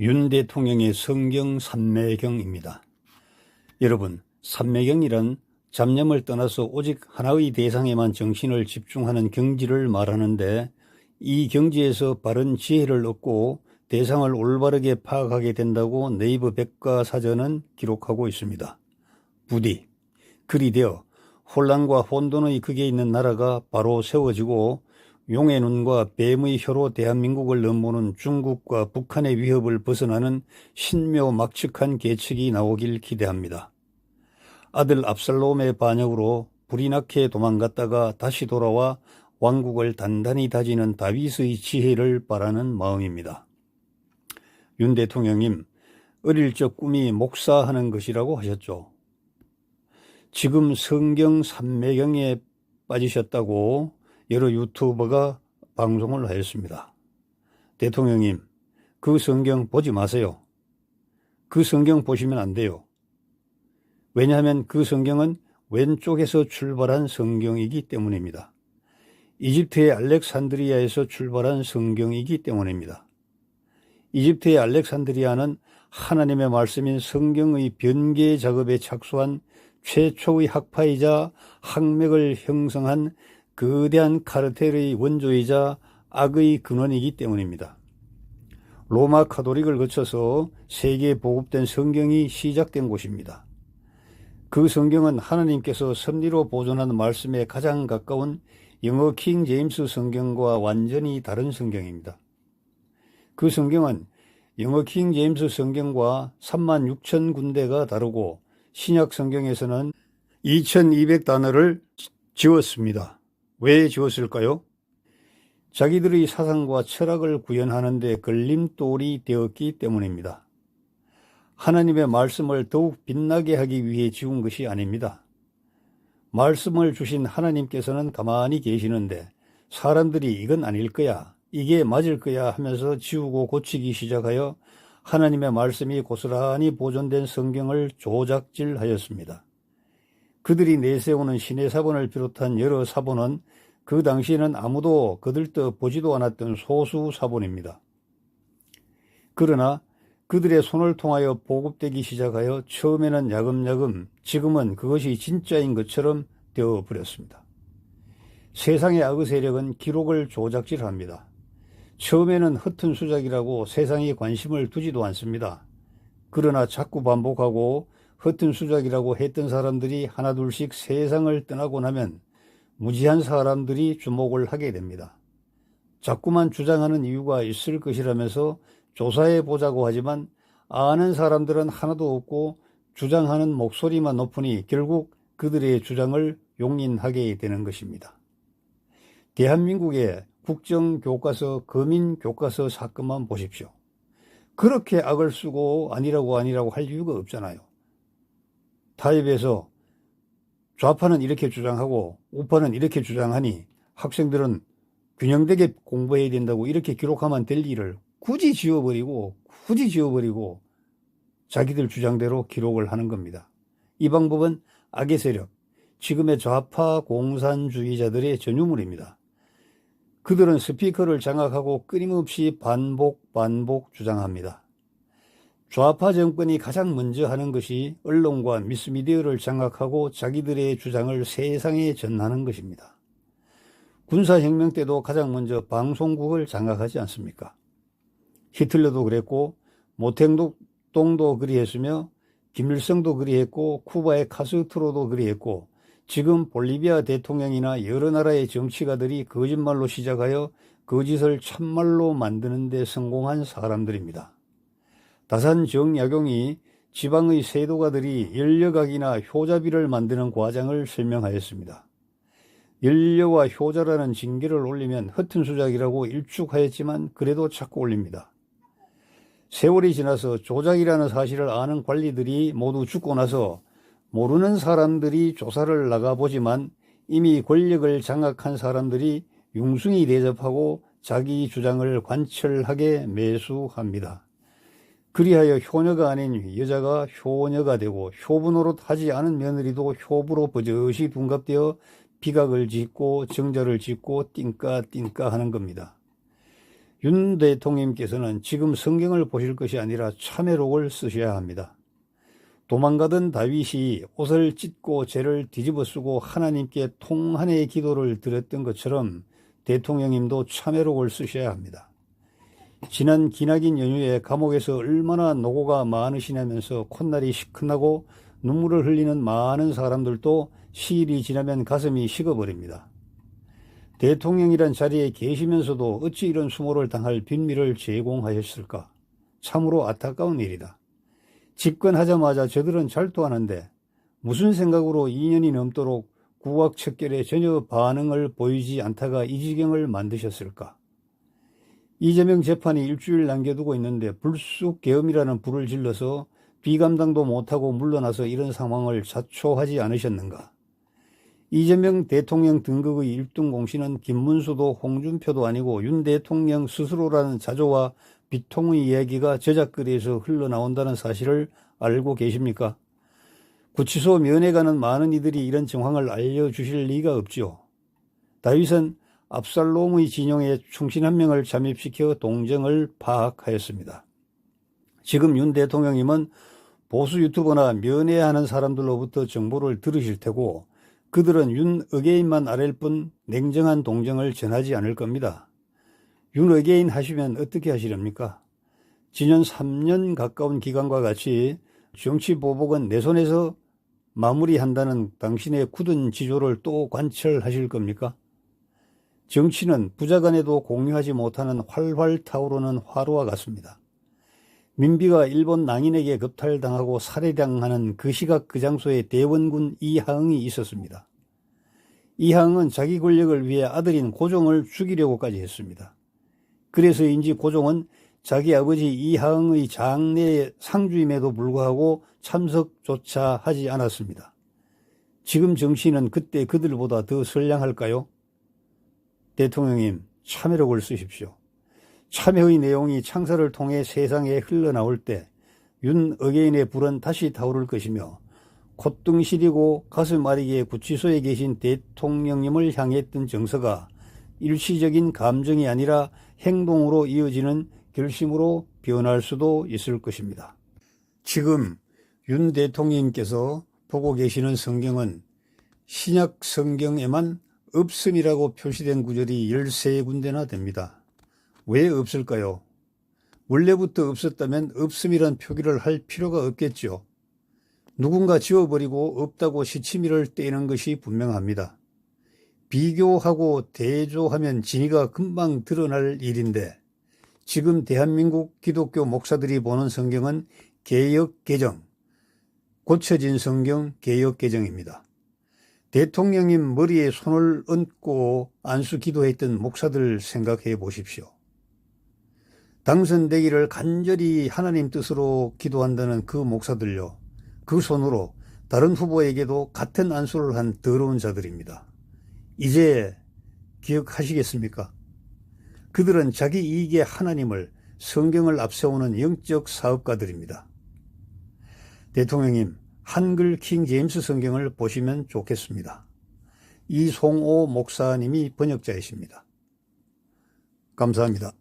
윤 대통령의 성경 삼매경입니다. 여러분, 삼매경이란 잡념을 떠나서 오직 하나의 대상에만 정신을 집중하는 경지를 말하는데, 이 경지에서 바른 지혜를 얻고 대상을 올바르게 파악하게 된다고 네이버 백과사전은 기록하고 있습니다. 부디 그리 되어 혼란과 혼돈의 극에 있는 나라가 바로 세워지고 용의 눈과 뱀의 혀로 대한민국을 넘보는 중국과 북한의 위협을 벗어나는 신묘막측한 계책이 나오길 기대합니다. 아들 압살롬의 반역으로 불이 나게 도망갔다가 다시 돌아와 왕국을 단단히 다지는 다윗의 지혜를 바라는 마음입니다. 윤 대통령님, 어릴 적 꿈이 목사하는 것이라고 하셨죠. 지금 성경 삼매경에 빠지셨다고 여러 유튜버가 방송을 하였습니다. 대통령님, 그 성경 보지 마세요. 그 성경 보시면 안 돼요. 왜냐하면 그 성경은 왼쪽에서 출발한 성경이기 때문입니다. 이집트의 알렉산드리아에서 출발한 성경이기 때문입니다. 이집트의 알렉산드리아는 하나님의 말씀인 성경의 변개 작업에 착수한 최초의 학파이자 학맥을 형성한 거대한 카르텔의 원조이자 악의 근원이기 때문입니다. 로마 카톨릭을 거쳐서 세계에 보급된 성경이 시작된 곳입니다. 그 성경은 하나님께서 섭리로 보존한 말씀에 가장 가까운 영어 킹 제임스 성경과 완전히 다른 성경입니다. 그 성경은 영어 킹 제임스 성경과 36,000군데가 다르고 신약 성경에서는 2,200단어를 지웠습니다. 왜 지웠을까요? 자기들의 사상과 철학을 구현하는 데 걸림돌이 되었기 때문입니다. 하나님의 말씀을 더욱 빛나게 하기 위해 지운 것이 아닙니다. 말씀을 주신 하나님께서는 가만히 계시는데 사람들이 이건 아닐 거야, 이게 맞을 거야 하면서 지우고 고치기 시작하여 하나님의 말씀이 고스란히 보존된 성경을 조작질하였습니다. 그들이 내세우는 신의 사본을 비롯한 여러 사본은 그 당시에는 아무도 거들떠 보지도 않았던 소수 사본입니다. 그러나 그들의 손을 통하여 보급되기 시작하여 처음에는 야금야금, 지금은 그것이 진짜인 것처럼 되어버렸습니다. 세상의 악의 세력은 기록을 조작질합니다. 처음에는 허튼 수작이라고 세상에 관심을 두지도 않습니다. 그러나 자꾸 반복하고 허튼 수작이라고 했던 사람들이 하나둘씩 세상을 떠나고 나면 무지한 사람들이 주목을 하게 됩니다. 자꾸만 주장하는 이유가 있을 것이라면서 조사해 보자고 하지만 아는 사람들은 하나도 없고 주장하는 목소리만 높으니 결국 그들의 주장을 용인하게 되는 것입니다. 대한민국의 국정교과서, 거민교과서 사건만 보십시오. 그렇게 악을 쓰고 아니라고 할 이유가 없잖아요. 타협에서 좌파는 이렇게 주장하고 우파는 이렇게 주장하니 학생들은 균형되게 공부해야 된다고 이렇게 기록하면 될 일을 굳이 지워버리고 자기들 주장대로 기록을 하는 겁니다. 이 방법은 악의 세력, 지금의 좌파 공산주의자들의 전유물입니다. 그들은 스피커를 장악하고 끊임없이 반복 주장합니다. 좌파 정권이 가장 먼저 하는 것이 언론과 미스미디어를 장악하고 자기들의 주장을 세상에 전하는 것입니다. 군사혁명 때도 가장 먼저 방송국을 장악하지 않습니까? 히틀러도 그랬고 모택동도 그리했으며 김일성도 그리했고 쿠바의 카스트로도 그리했고 지금 볼리비아 대통령이나 여러 나라의 정치가들이 거짓말로 시작하여 거짓을 참말로 만드는 데 성공한 사람들입니다. 다산 정약용이 지방의 세도가들이 연료각이나 효자비를 만드는 과정을 설명하였습니다. 연료와 효자라는 징계를 올리면 허튼 수작이라고 일축하였지만 그래도 자꾸 올립니다. 세월이 지나서 조작이라는 사실을 아는 관리들이 모두 죽고 나서 모르는 사람들이 조사를 나가보지만 이미 권력을 장악한 사람들이 융숭이 대접하고 자기 주장을 관철하게 매수합니다. 그리하여 효녀가 아닌 여자가 효녀가 되고 효부 노릇 하지 않은 며느리도 효부로 버젓이 둔갑되어 비각을 짓고 정자를 짓고 띵까 하는 겁니다. 윤 대통령께서는 지금 성경을 보실 것이 아니라 참회록을 쓰셔야 합니다. 도망가던 다윗이 옷을 찢고 죄를 뒤집어 쓰고 하나님께 통한의 기도를 드렸던 것처럼 대통령님도 참회록을 쓰셔야 합니다. 지난 기나긴 연휴에 감옥에서 얼마나 노고가 많으시냐면서 콧날이 시큰하고 눈물을 흘리는 많은 사람들도 시일이 지나면 가슴이 식어버립니다. 대통령이란 자리에 계시면서도 어찌 이런 수모를 당할 빈미를 제공하셨을까? 참으로 안타까운 일이다. 집권하자마자 저들은 잘도하는데 무슨 생각으로 2년이 넘도록 구각척결에 전혀 반응을 보이지 않다가 이 지경을 만드셨을까? 이재명 재판이 일주일 남겨두고 있는데 불쑥계엄이라는 불을 질러서 비감당도 못하고 물러나서 이런 상황을 자초하지 않으셨는가? 이재명 대통령 등극의 1등 공신은 김문수도 홍준표도 아니고 윤 대통령 스스로라는 자조와 비통의 이야기가 저작거리에서 흘러나온다는 사실을 알고 계십니까? 구치소 면회 가는 많은 이들이 이런 정황을 알려주실 리가 없지요. 다윗은 압살롬의 진영에 충신 한 명을 잠입시켜 동정을 파악하였습니다. 지금 윤 대통령님은 보수 유튜버나 면회하는 사람들로부터 정보를 들으실 테고 그들은 윤 어게인만 아랠 뿐 냉정한 동정을 전하지 않을 겁니다. 윤 어게인 하시면 어떻게 하시렵니까? 지난 3년 가까운 기간과 같이 정치 보복은 내 손에서 마무리한다는 당신의 굳은 지조를 또 관철하실 겁니까? 정치는 부자간에도 공유하지 못하는 활활 타오르는 화로와 같습니다. 민비가 일본 낭인에게 겁탈당하고 살해당하는 그 시각 그 장소에 대원군 이하응이 있었습니다. 이하응은 자기 권력을 위해 아들인 고종을 죽이려고까지 했습니다. 그래서인지 고종은 자기 아버지 이하응의 장례 상주임에도 불구하고 참석조차 하지 않았습니다. 지금 정치는 그때 그들보다 더 선량할까요? 대통령님, 참회록을 쓰십시오. 참회의 내용이 창사를 통해 세상에 흘러나올 때 윤 어게인의 불은 다시 타오를 것이며 콧등 시리고 가슴 아리게 구치소에 계신 대통령님을 향했던 정서가 일시적인 감정이 아니라 행동으로 이어지는 결심으로 변할 수도 있을 것입니다. 지금 윤 대통령님께서 보고 계시는 성경은 신약 성경에만 없음이라고 표시된 구절이 13군데나 됩니다. 왜 없을까요? 원래부터 없었다면 없음이란 표기를 할 필요가 없겠죠. 누군가 지워버리고 없다고 시치미를 떼는 것이 분명합니다. 비교하고 대조하면 진위가 금방 드러날 일인데 지금 대한민국 기독교 목사들이 보는 성경은 개역개정, 고쳐진 성경 개역개정입니다. 대통령님 머리에 손을 얹고 안수 기도했던 목사들 생각해 보십시오. 당선되기를 간절히 하나님 뜻으로 기도한다는 그 목사들요. 그 손으로 다른 후보에게도 같은 안수를 한 더러운 자들입니다. 이제 기억하시겠습니까? 그들은 자기 이익의 하나님을 성경을 앞세우는 영적 사업가들입니다. 대통령님, 한글 킹 제임스 성경을 보시면 좋겠습니다. 이송오 목사님이 번역자이십니다. 감사합니다.